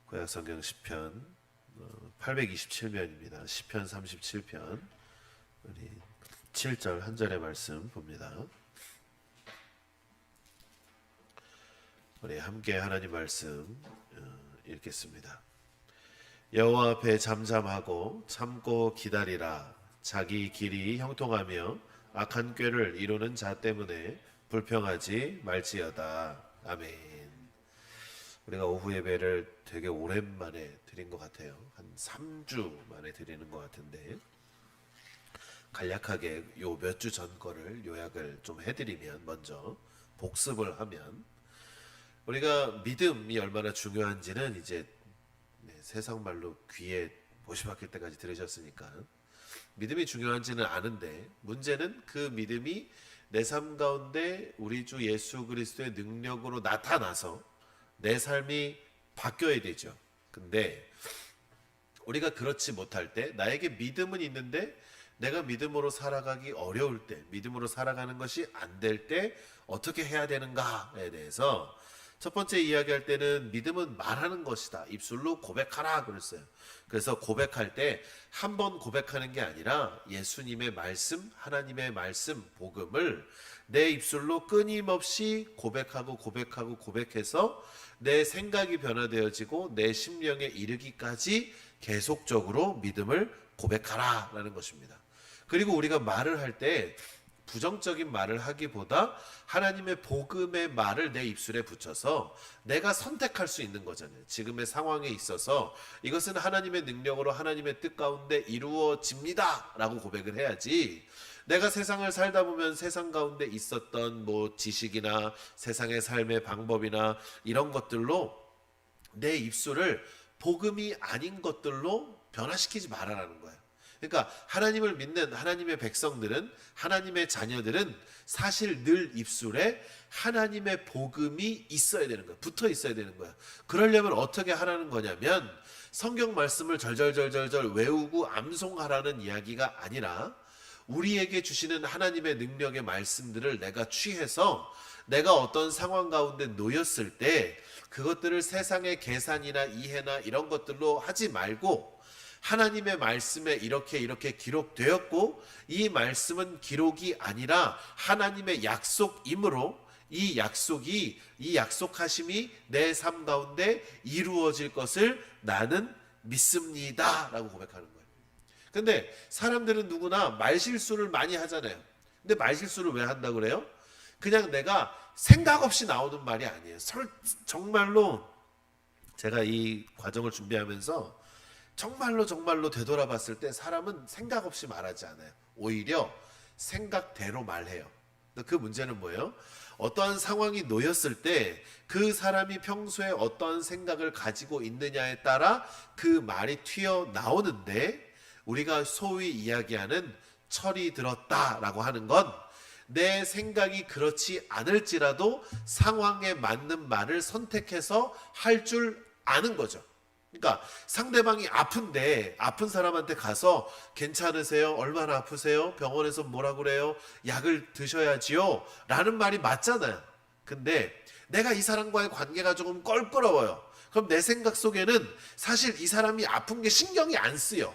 구약성경 시편 827편입니다. 시편 37편 우리 7절 한 절의 말씀 봅니다. 우리 함께 하나님 말씀 읽겠습니다. 여호와 앞에 잠잠하고 참고 기다리라. 자기 길이 형통하며 악한 꾀를 이루는 자 때문에 불평하지 말지어다. 아멘. 우리가 오후 예배를 되게 오랜만에 드린 것 같아요. 한 3주 만에 드리는 것 같은데 간략하게 요 몇 주 전 거를 요약을 좀 해드리면, 먼저 복습을 하면, 우리가 믿음이 얼마나 중요한지는 이제 세상 말로 귀에 못이 박힐 때까지 들으셨으니까 믿음이 중요한지는 아는데, 문제는 그 믿음이 내 삶 가운데 우리 주 예수 그리스도의 능력으로 나타나서 내 삶이 바뀌어야 되죠. 근데 우리가 그렇지 못할 때, 나에게 믿음은 있는데 내가 믿음으로 살아가기 어려울 때, 믿음으로 살아가는 것이 안 될 때 어떻게 해야 되는가에 대해서 첫 번째 이야기할 때는 믿음은 말하는 것이다. 입술로 고백하라 그랬어요. 그래서 고백할 때 한 번 고백하는 게 아니라 예수님의 말씀, 하나님의 말씀, 복음을 내 입술로 끊임없이 고백해서 내 생각이 변화되어지고 내 심령에 이르기까지 계속적으로 믿음을 고백하라라는 것입니다. 그리고 우리가 말을 할 때 부정적인 말을 하기보다 하나님의 복음의 말을 내 입술에 붙여서 내가 선택할 수 있는 거잖아요. 지금의 상황에 있어서 이것은 하나님의 능력으로 하나님의 뜻 가운데 이루어집니다 라고 고백을 해야지, 내가 세상을 살다 보면 세상 가운데 있었던 지식이나 세상의 삶의 방법이나 이런 것들로 내 입술을 복음이 아닌 것들로 변화시키지 말아라는 거예요. 그러니까 하나님을 믿는 하나님의 백성들은, 하나님의 자녀들은 사실 늘 입술에 하나님의 복음이 있어야 되는 거예요. 붙어 있어야 되는 거예요. 그러려면 어떻게 하라는 거냐면, 성경 말씀을 절절절절 외우고 암송하라는 이야기가 아니라 우리에게 주시는 하나님의 능력의 말씀들을 내가 취해서 내가 어떤 상황 가운데 놓였을 때 그것들을 세상의 계산이나 이해나 이런 것들로 하지 말고, 하나님의 말씀에 이렇게 기록되었고 이 말씀은 기록이 아니라 하나님의 약속이므로 이 약속하심이 내 삶 가운데 이루어질 것을 나는 믿습니다 라고 고백하는 거예요. 근데 사람들은 누구나 말실수를 많이 하잖아요. 근데 말실수를 왜 한다고 그래요? 그냥 내가 생각 없이 나오는 말이 아니에요. 정말로 제가 이 과정을 준비하면서 정말로 되돌아봤을 때 사람은 생각 없이 말하지 않아요. 오히려 생각대로 말해요. 그 문제는 뭐예요? 어떠한 상황이 놓였을 때 그 사람이 평소에 어떠한 생각을 가지고 있느냐에 따라 그 말이 튀어나오는데, 우리가 소위 이야기하는 철이 들었다라고 하는 건 내 생각이 그렇지 않을지라도 상황에 맞는 말을 선택해서 할 줄 아는 거죠. 그러니까 상대방이 아픈데 아픈 사람한테 가서 괜찮으세요? 얼마나 아프세요? 병원에서 뭐라 그래요? 약을 드셔야지요 라는 말이 맞잖아요. 근데 내가 이 사람과의 관계가 조금 껄끄러워요. 그럼 내 생각 속에는 사실 이 사람이 아픈 게 신경이 안 쓰여.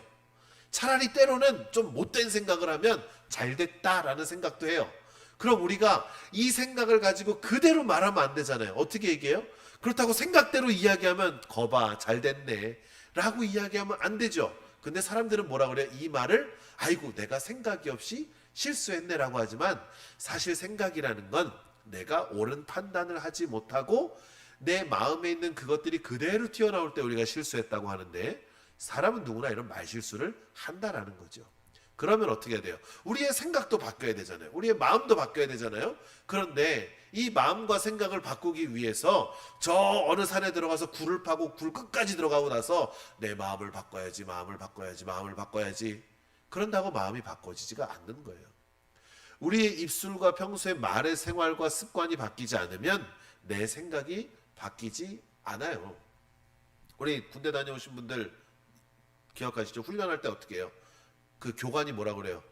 차라리 때로는 좀 못된 생각을 하면 잘 됐다라는 생각도 해요. 그럼 우리가 이 생각을 가지고 그대로 말하면 안 되잖아요. 어떻게 얘기해요? 그렇다고 생각대로 이야기하면 거봐 잘 됐네 라고 이야기하면 안 되죠. 근데 사람들은 뭐라 그래요? 이 말을 아이고 내가 생각이 없이 실수했네 라고 하지만, 사실 생각이라는 건 내가 옳은 판단을 하지 못하고 내 마음에 있는 그것들이 그대로 튀어나올 때 우리가 실수했다고 하는데, 사람은 누구나 이런 말실수를 한다라는 거죠. 그러면 어떻게 해야 돼요? 우리의 생각도 바뀌어야 되잖아요. 우리의 마음도 바뀌어야 되잖아요. 그런데 이 마음과 생각을 바꾸기 위해서 저 어느 산에 들어가서 굴을 파고 굴 끝까지 들어가고 나서 내 마음을 바꿔야지 그런다고 마음이 바꿔지지가 않는 거예요. 우리의 입술과 평소의 말의 생활과 습관이 바뀌지 않으면 내 생각이 바뀌지 않아요. 우리 군대 다녀오신 분들 기억하시죠? 훈련할 때 어떻게 해요? 그 교관이 뭐라 그래요?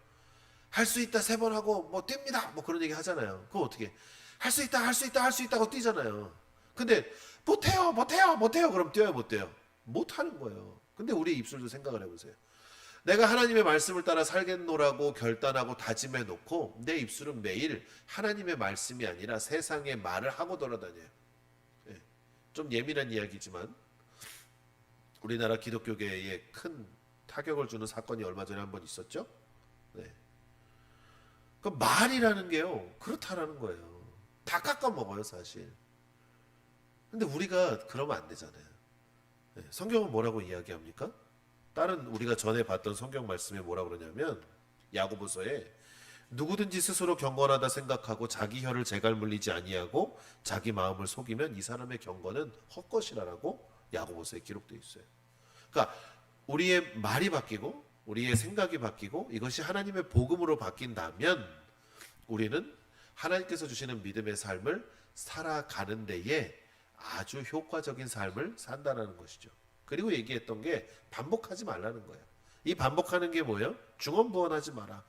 할 수 있다 3번 하고 뜁니다 그런 얘기 하잖아요. 그거 어떻게 할 수 있다고 뛰잖아요. 근데 못해요 그럼 뛰어요 못 뛰어요? 못하는 거예요. 근데 우리 입술도 생각을 해보세요. 내가 하나님의 말씀을 따라 살겠노라고 결단하고 다짐해 놓고 내 입술은 매일 하나님의 말씀이 아니라 세상의 말을 하고 돌아다녀요. 예. 좀 예민한 이야기지만 우리나라 기독교계에 큰 타격을 주는 사건이 얼마 전에 한번 있었죠. 네. 그 말이라는 게요, 그렇다라는 거예요. 다 깎아 먹어요, 사실. 근데 우리가 그러면 안 되잖아요. 네. 성경은 뭐라고 이야기합니까? 다른 우리가 전에 봤던 성경 말씀에 뭐라 그러냐면 야고보서에 누구든지 스스로 경건하다 생각하고 자기 혀를 재갈 물리지 아니하고 자기 마음을 속이면 이 사람의 경건은 헛것이라라고 야고보서에 기록되어 있어요. 그러니까 우리의 말이 바뀌고 우리의 생각이 바뀌고 이것이 하나님의 복음으로 바뀐다면 우리는 하나님께서 주시는 믿음의 삶을 살아가는 데에 아주 효과적인 삶을 산다는 것이죠. 그리고 얘기했던 게 반복하지 말라는 거예요. 이 반복하는 게 뭐예요? 중언부언하지 마라.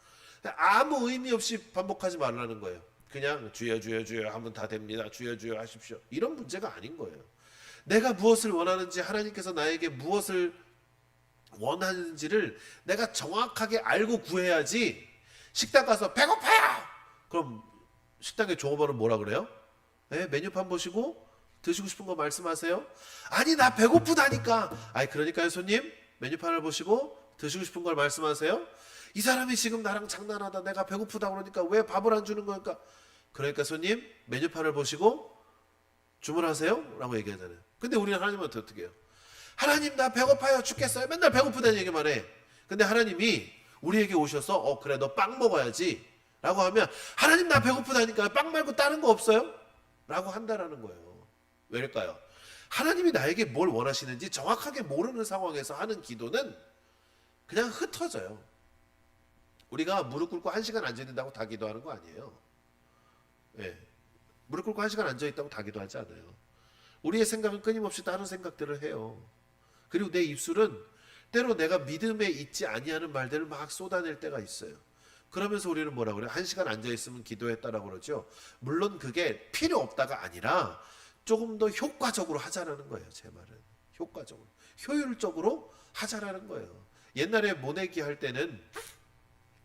아무 의미 없이 반복하지 말라는 거예요. 그냥 주여 주여 주여 하면 다 됩니다. 주여 주여 하십시오. 이런 문제가 아닌 거예요. 내가 무엇을 원하는지, 하나님께서 나에게 무엇을 원하는지를 내가 정확하게 알고 구해야지. 식당 가서 배고파요! 그럼 식당의 종업원은 뭐라 그래요? 네, 메뉴판 보시고 드시고 싶은 거 말씀하세요. 아니 나 배고프다니까. 아니 그러니까요 손님, 메뉴판을 보시고 드시고 싶은 걸 말씀하세요. 이 사람이 지금 나랑 장난하다. 내가 배고프다 그러니까 왜 밥을 안 주는 거니까. 그러니까 손님, 메뉴판을 보시고 주문하세요 라고 얘기하잖아요. 근데 우리는 하나님한테 어떻게 해요? 하나님 나 배고파요 죽겠어요. 맨날 배고프다는 얘기만 해. 근데 하나님이 우리에게 오셔서 그래 너 빵 먹어야지 라고 하면 하나님 나 배고프다니까 빵 말고 다른 거 없어요? 라고 한다라는 거예요. 왜일까요? 하나님이 나에게 뭘 원하시는지 정확하게 모르는 상황에서 하는 기도는 그냥 흩어져요. 우리가 무릎 꿇고 1시간 앉아있는다고 다 기도하는 거 아니에요. 예. 무릎 꿇고 1시간 앉아있다고 다 기도하지 않아요. 우리의 생각은 끊임없이 다른 생각들을 해요. 그리고 내 입술은 때로 내가 믿음에 있지 아니하는 말들을 막 쏟아낼 때가 있어요. 그러면서 우리는 뭐라 그래요? 1시간 앉아있으면 기도했다라고 그러죠. 물론 그게 필요 없다가 아니라 조금 더 효과적으로 하자라는 거예요. 제 말은 효과적으로, 효율적으로 하자라는 거예요. 옛날에 모내기 할 때는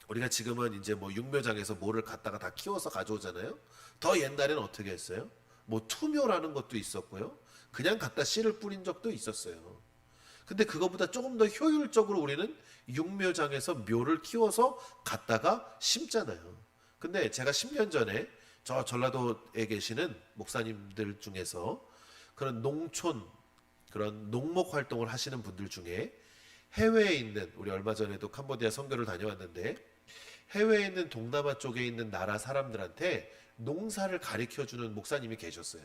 우리가 지금은 이제 뭐 육묘장에서 모를 갖다가 다 키워서 가져오잖아요. 더 옛날에는 어떻게 했어요? 뭐 투묘라는 것도 있었고요. 그냥 갖다 씨를 뿌린 적도 있었어요. 근데 그거보다 조금 더 효율적으로 우리는 육묘장에서 묘를 키워서 갖다가 심잖아요. 근데 제가 10년 전에 저 전라도에 계시는 목사님들 중에서 그런 농촌, 그런 농목 활동을 하시는 분들 중에 해외에 있는, 우리 얼마 전에도 캄보디아 선교를 다녀왔는데 해외에 있는 동남아 쪽에 있는 나라 사람들한테 농사를 가르쳐주는 목사님이 계셨어요.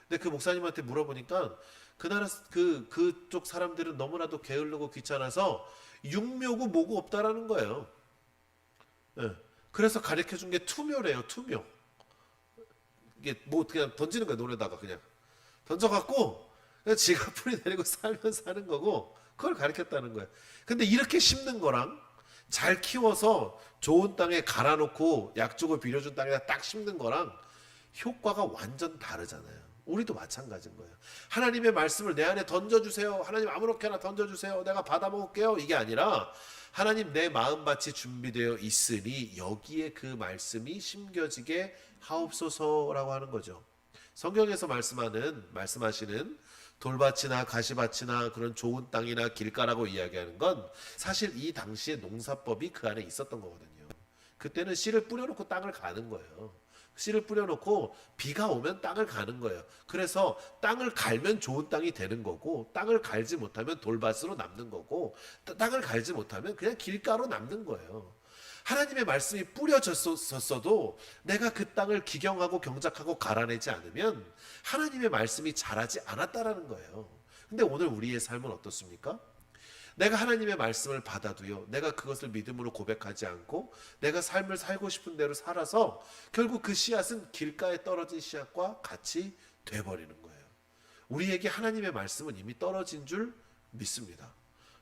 근데 그 목사님한테 물어보니까 그 나라 그쪽 사람들은 너무나도 게을르고 귀찮아서 육묘고 뭐고 없다라는 거예요. 네. 그래서 가르쳐준 게 투묘래요. 투묘. 이게 뭐 그냥 던지는 거야. 논에다가 그냥 던져갖고 그냥 지가 뿌리 내리고 살면 사는 거고 그걸 가르쳤다는 거예요. 근데 이렇게 심는 거랑 잘 키워서 좋은 땅에 갈아놓고 약 주고 비료준 땅에다 딱 심는 거랑 효과가 완전 다르잖아요. 우리도 마찬가지인 거예요. 하나님의 말씀을 내 안에 던져주세요. 하나님 아무렇게나 던져주세요. 내가 받아먹을게요. 이게 아니라 하나님 내 마음밭이 준비되어 있으니 여기에 그 말씀이 심겨지게 하옵소서라고 하는 거죠. 성경에서 말씀하시는 돌밭이나 가시밭이나 그런 좋은 땅이나 길가라고 이야기하는 건 사실 이 당시의 농사법이 그 안에 있었던 거거든요. 그때는 씨를 뿌려놓고 땅을 가는 거예요. 씨를 뿌려놓고 비가 오면 땅을 가는 거예요. 그래서 땅을 갈면 좋은 땅이 되는 거고 땅을 갈지 못하면 돌밭으로 남는 거고 땅을 갈지 못하면 그냥 길가로 남는 거예요. 하나님의 말씀이 뿌려졌어도 내가 그 땅을 기경하고 경작하고 갈아내지 않으면 하나님의 말씀이 자라지 않았다라는 거예요. 근데 오늘 우리의 삶은 어떻습니까? 내가 하나님의 말씀을 받아도요, 내가 그것을 믿음으로 고백하지 않고 내가 삶을 살고 싶은 대로 살아서 결국 그 씨앗은 길가에 떨어진 씨앗과 같이 돼버리는 거예요. 우리에게 하나님의 말씀은 이미 떨어진 줄 믿습니다.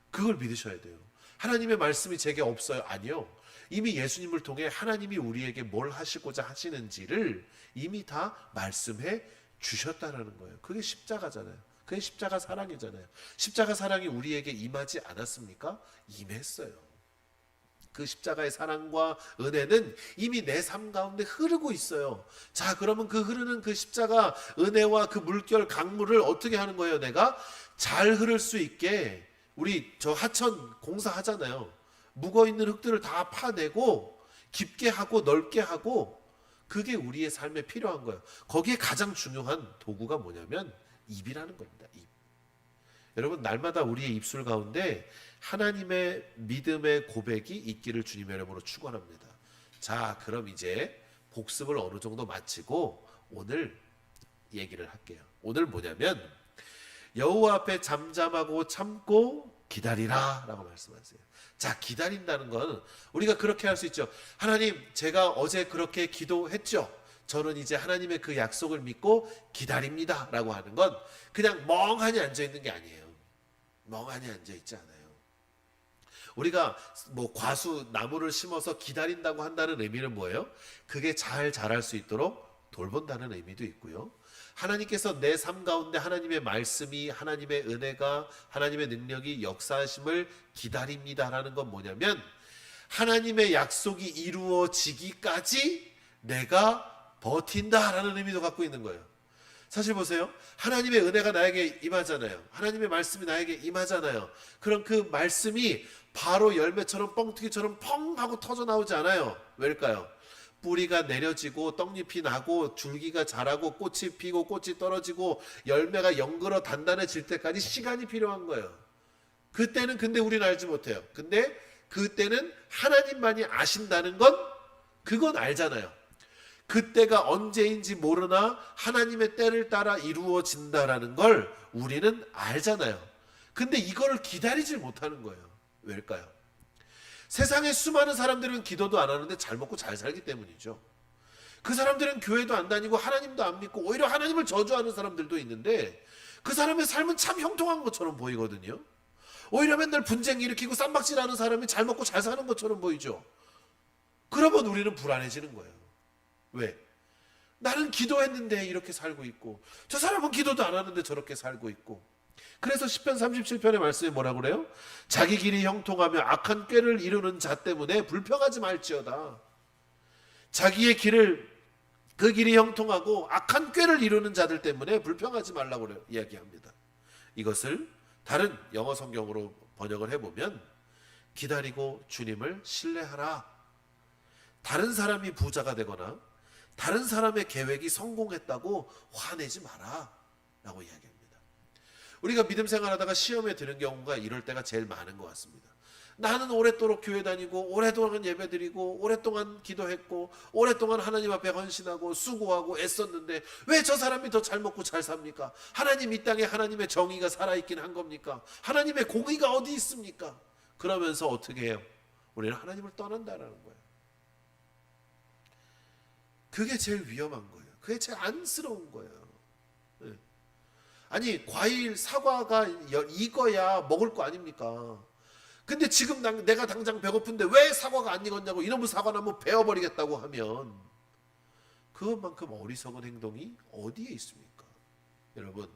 그걸 믿으셔야 돼요. 하나님의 말씀이 제게 없어요? 아니요. 이미 예수님을 통해 하나님이 우리에게 뭘 하시고자 하시는지를 이미 다 말씀해 주셨다라는 거예요. 그게 십자가잖아요. 그게 십자가 사랑이잖아요. 십자가 사랑이 우리에게 임하지 않았습니까? 임했어요. 그 십자가의 사랑과 은혜는 이미 내 삶 가운데 흐르고 있어요. 자, 그러면 그 흐르는 그 십자가 은혜와 그 물결 강물을 어떻게 하는 거예요? 내가 잘 흐를 수 있게 우리 저 하천 공사하잖아요. 묵어있는 흙들을 다 파내고 깊게 하고 넓게 하고, 그게 우리의 삶에 필요한 거예요. 거기에 가장 중요한 도구가 뭐냐면 입이라는 겁니다. 입. 여러분, 날마다 우리의 입술 가운데 하나님의 믿음의 고백이 있기를 주님의 이름으로 축원합니다. 자, 그럼 이제 복습을 어느 정도 마치고 오늘 얘기를 할게요. 오늘 뭐냐면 여호와 앞에 잠잠하고 참고 기다리라 라고 말씀하세요. 자, 기다린다는 건 우리가 그렇게 할 수 있죠. 하나님, 제가 어제 그렇게 기도했죠. 저는 이제 하나님의 그 약속을 믿고 기다립니다 라고 하는 건 그냥 멍하니 앉아있는 게 아니에요. 멍하니 앉아있지 않아요. 우리가 뭐 과수 나무를 심어서 기다린다고 한다는 의미는 뭐예요? 그게 잘 자랄 수 있도록 돌본다는 의미도 있고요. 하나님께서 내 삶 가운데 하나님의 말씀이, 하나님의 은혜가, 하나님의 능력이 역사하심을 기다립니다라는 건 뭐냐면 하나님의 약속이 이루어지기까지 내가 버틴다라는 의미도 갖고 있는 거예요. 사실 보세요. 하나님의 은혜가 나에게 임하잖아요. 하나님의 말씀이 나에게 임하잖아요. 그럼 그 말씀이 바로 열매처럼 뻥튀기처럼 펑 하고 터져 나오지 않아요. 왜일까요? 뿌리가 내려지고 떡잎이 나고 줄기가 자라고 꽃이 피고 꽃이 떨어지고 열매가 연그러 단단해질 때까지 시간이 필요한 거예요. 그때는 근데 우리는 알지 못해요. 근데 그때는 하나님만이 아신다는 건 그건 알잖아요. 그때가 언제인지 모르나 하나님의 때를 따라 이루어진다라는 걸 우리는 알잖아요. 근데 이거를 기다리질 못하는 거예요. 왜일까요? 세상에 수많은 사람들은 기도도 안 하는데 잘 먹고 잘 살기 때문이죠. 그 사람들은 교회도 안 다니고 하나님도 안 믿고 오히려 하나님을 저주하는 사람들도 있는데 그 사람의 삶은 참 형통한 것처럼 보이거든요. 오히려 맨날 분쟁 일으키고 쌈박질하는 사람이 잘 먹고 잘 사는 것처럼 보이죠. 그러면 우리는 불안해지는 거예요. 왜? 나는 기도했는데 이렇게 살고 있고 저 사람은 기도도 안 하는데 저렇게 살고 있고. 그래서 시편 37편의 말씀이 뭐라고 그래요? 자기 길이 형통하며 악한 꾀를 이루는 자 때문에 불평하지 말지어다. 자기의 길을, 그 길이 형통하고 악한 꾀를 이루는 자들 때문에 불평하지 말라고 그래요. 이야기합니다. 이것을 다른 영어 성경으로 번역을 해보면 기다리고 주님을 신뢰하라. 다른 사람이 부자가 되거나 다른 사람의 계획이 성공했다고 화내지 마라 라고 이야기합니다. 우리가 믿음 생활하다가 시험에 드는 경우가 이럴 때가 제일 많은 것 같습니다. 나는 오랫도록 교회 다니고 오랫동안 예배 드리고 오랫동안 기도했고 오랫동안 하나님 앞에 헌신하고 수고하고 애썼는데 왜 저 사람이 더 잘 먹고 잘 삽니까? 하나님 이 땅에 하나님의 정의가 살아있긴 한 겁니까? 하나님의 공의가 어디 있습니까? 그러면서 어떻게 해요? 우리는 하나님을 떠난다라는 거예요. 그게 제일 위험한 거예요. 그게 제일 안쓰러운 거예요. 아니, 과일, 사과가 익어야 먹을 거 아닙니까? 근데 지금 내가 당장 배고픈데 왜 사과가 안 익었냐고 이놈의 사과나무 베어버리겠다고 하면 그것만큼 어리석은 행동이 어디에 있습니까? 여러분,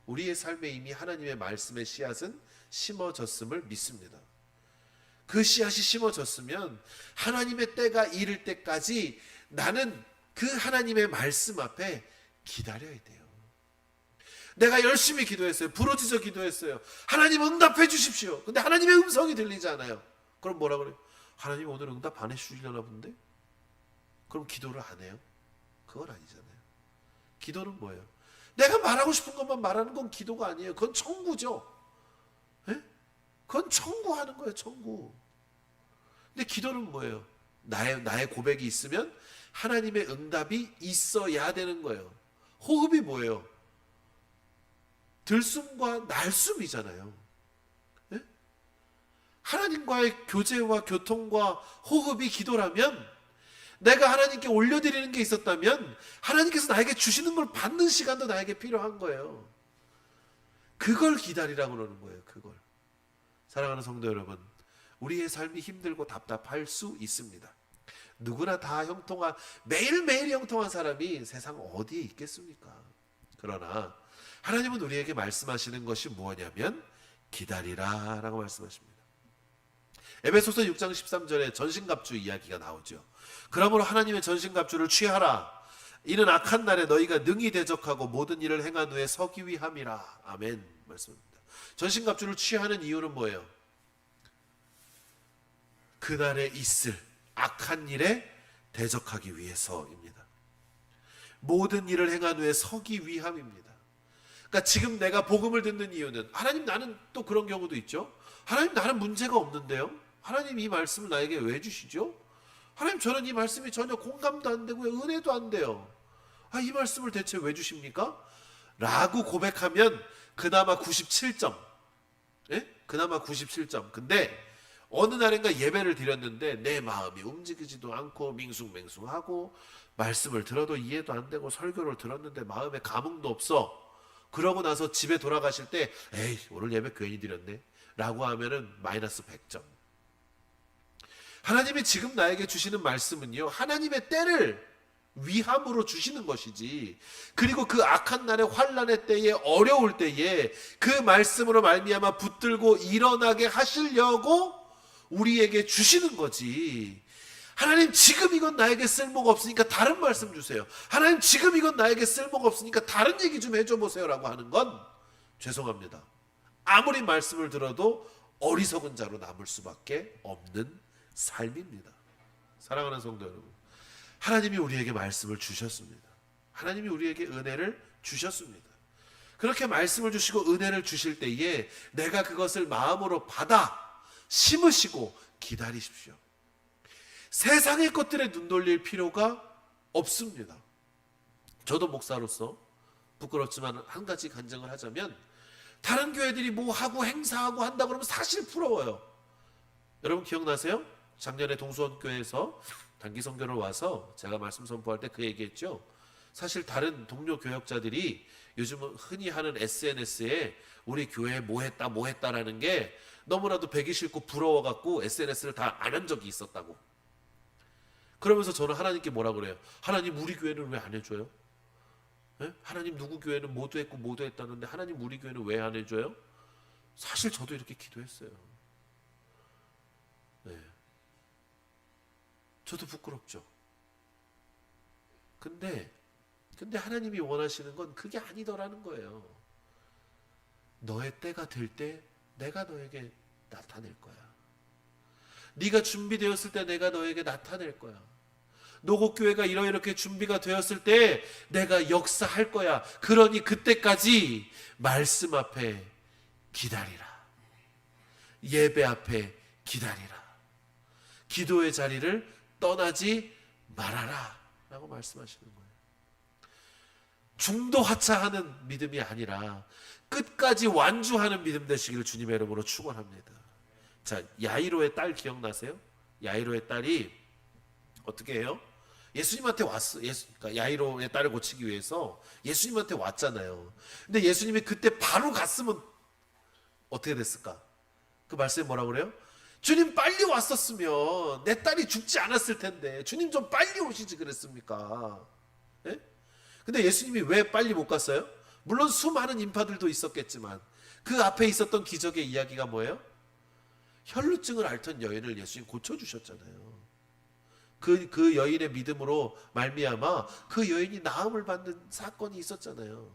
우리의 삶에 이미 하나님의 말씀의 씨앗은 심어졌음을 믿습니다. 그 씨앗이 심어졌으면 하나님의 때가 이를 때까지 나는 그 하나님의 말씀 앞에 기다려야 돼요. 내가 열심히 기도했어요. 부르짖어 기도했어요. 하나님 응답해 주십시오. 근데 하나님의 음성이 들리지 않아요. 그럼 뭐라 그래요? 하나님 오늘 응답 안 해주시려나 본데? 그럼 기도를 안 해요? 그건 아니잖아요. 기도는 뭐예요? 내가 말하고 싶은 것만 말하는 건 기도가 아니에요. 그건 청구죠. 에? 그건 청구하는 거예요. 청구. 근데 기도는 뭐예요? 나의 고백이 있으면 하나님의 응답이 있어야 되는 거예요. 호흡이 뭐예요? 들숨과 날숨이잖아요. 네? 하나님과의 교제와 교통과 호흡이 기도라면 내가 하나님께 올려드리는 게 있었다면 하나님께서 나에게 주시는 걸 받는 시간도 나에게 필요한 거예요. 그걸 기다리라고 그러는 거예요. 그걸. 사랑하는 성도 여러분, 우리의 삶이 힘들고 답답할 수 있습니다. 누구나 다 형통한, 매일매일 형통한 사람이 세상 어디에 있겠습니까? 그러나 하나님은 우리에게 말씀하시는 것이 무엇이냐면 기다리라 라고 말씀하십니다. 에베소서 6장 13절에 전신갑주 이야기가 나오죠. 그러므로 하나님의 전신갑주를 취하라. 이는 악한 날에 너희가 능히 대적하고 모든 일을 행한 후에 서기 위함이라. 아멘 말씀입니다. 전신갑주를 취하는 이유는 뭐예요? 그날에 있을 악한 일에 대적하기 위해서입니다. 모든 일을 행한 후에 서기 위함입니다. 그러니까 지금 내가 복음을 듣는 이유는, 하나님 나는 또 그런 경우도 있죠. 하나님 나는 문제가 없는데요, 하나님 이 말씀을 나에게 왜 주시죠? 하나님 저는 이 말씀이 전혀 공감도 안 되고요, 은혜도 안 돼요. 이 말씀을 대체 왜 주십니까? 라고 고백하면 그나마 97점. 예? 그나마 97점. 근데 어느 날인가 예배를 드렸는데 내 마음이 움직이지도 않고 밍숭맹숭하고 말씀을 들어도 이해도 안 되고 설교를 들었는데 마음에 감흥도 없어. 그러고 나서 집에 돌아가실 때 에이 오늘 예배 괜히 드렸네 라고 하면은 마이너스 100점. 하나님이 지금 나에게 주시는 말씀은요, 하나님의 때를 위함으로 주시는 것이지, 그리고 그 악한 날의 환난의 때에 어려울 때에 그 말씀으로 말미암아 붙들고 일어나게 하시려고 우리에게 주시는 거지. 하나님 지금 이건 나에게 쓸모가 없으니까 다른 말씀 주세요. 하나님 지금 이건 나에게 쓸모가 없으니까 다른 얘기 좀 해줘 보세요 라고 하는 건 죄송합니다, 아무리 말씀을 들어도 어리석은 자로 남을 수밖에 없는 삶입니다. 사랑하는 성도 여러분, 하나님이 우리에게 말씀을 주셨습니다. 하나님이 우리에게 은혜를 주셨습니다. 그렇게 말씀을 주시고 은혜를 주실 때에 내가 그것을 마음으로 받아 심으시고 기다리십시오. 세상의 것들에 눈 돌릴 필요가 없습니다. 저도 목사로서 부끄럽지만 한 가지 간증을 하자면, 다른 교회들이 뭐 하고 행사하고 한다 그러면 사실 부러워요. 여러분 기억나세요? 작년에 동수원교회에서 단기 선교를 와서 제가 말씀 선포할 때 그 얘기했죠. 사실 다른 동료 교역자들이 요즘 흔히 하는 SNS에 우리 교회에 뭐 했다라는 게 너무나도 배기 싫고 부러워갖고 SNS를 다 안 한 적이 있었다고. 그러면서 저는 하나님께 뭐라 그래요? 하나님 우리 교회는 왜 안 해줘요? 예? 하나님 누구 교회는 모두 했고 모두 했다는데 하나님 우리 교회는 왜 안 해줘요? 사실 저도 이렇게 기도했어요. 네. 저도 부끄럽죠. 근데 하나님이 원하시는 건 그게 아니더라는 거예요. 너의 때가 될 때 내가 너에게 나타낼 거야. 네가 준비되었을 때 내가 너에게 나타낼 거야. 노곡교회가 이렇게 준비가 되었을 때 내가 역사할 거야. 그러니 그때까지 말씀 앞에 기다리라. 예배 앞에 기다리라. 기도의 자리를 떠나지 말아라 라고 말씀하시는 거예요. 중도하차하는 믿음이 아니라 끝까지 완주하는 믿음 되시기를 주님의 이름으로 축원합니다. 자, 야이로의 딸 기억나세요? 야이로의 딸이 어떻게 해요? 예수님한테 왔어. 그러니까 야이로의 딸을 고치기 위해서 예수님한테 왔잖아요. 근데 예수님이 그때 바로 갔으면 어떻게 됐을까? 그 말씀에 뭐라고 그래요? 주님 빨리 왔었으면 내 딸이 죽지 않았을 텐데 주님 좀 빨리 오시지 그랬습니까? 예? 근데 예수님이 왜 빨리 못 갔어요? 물론 수많은 인파들도 있었겠지만 그 앞에 있었던 기적의 이야기가 뭐예요? 혈루증을 앓던 여인을 예수님 고쳐주셨잖아요. 그 여인의 믿음으로 말미암아 그 여인이 나음을 받는 사건이 있었잖아요.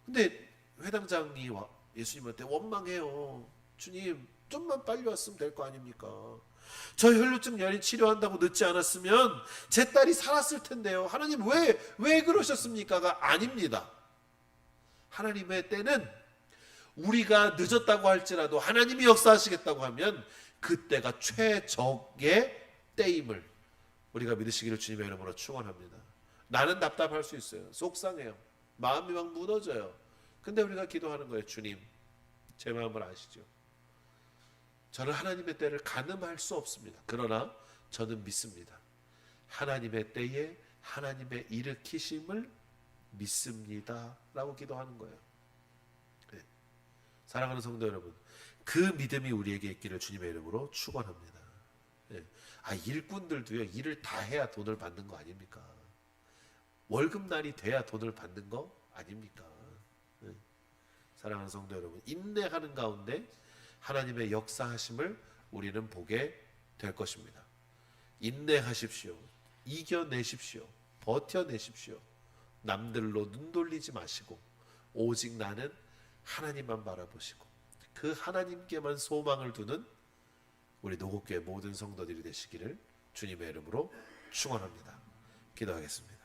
근데 회당장이 예수님한테 원망해요. 주님 좀만 빨리 왔으면 될 거 아닙니까? 저 혈루증 여인 치료한다고 늦지 않았으면 제 딸이 살았을 텐데요. 하나님 왜 그러셨습니까가 아닙니다. 하나님의 때는 우리가 늦었다고 할지라도 하나님이 역사하시겠다고 하면 그때가 최적의 때임을 우리가 믿으시기를 주님의 이름으로 축원합니다. 나는 답답할 수 있어요. 속상해요. 마음이 막 무너져요. 근데 우리가 기도하는 거예요. 주님, 제 마음을 아시죠? 저는 하나님의 때를 가늠할 수 없습니다. 그러나 저는 믿습니다. 하나님의 때에 하나님의 일으키심을 믿습니다 라고 기도하는 거예요. 네. 사랑하는 성도 여러분, 그 믿음이 우리에게 있기를 주님의 이름으로 축원합니다. 네. 일꾼들도요, 일을 다 해야 돈을 받는 거 아닙니까? 월급날이 돼야 돈을 받는 거 아닙니까? 네. 사랑하는 성도 여러분, 인내하는 가운데 하나님의 역사하심을 우리는 보게 될 것입니다. 인내하십시오. 이겨내십시오. 버텨내십시오. 남들로 눈 돌리지 마시고 오직 나는 하나님만 바라보시고 그 하나님께만 소망을 두는 우리 노곡교회 모든 성도들이 되시기를 주님의 이름으로 축원합니다. 기도하겠습니다.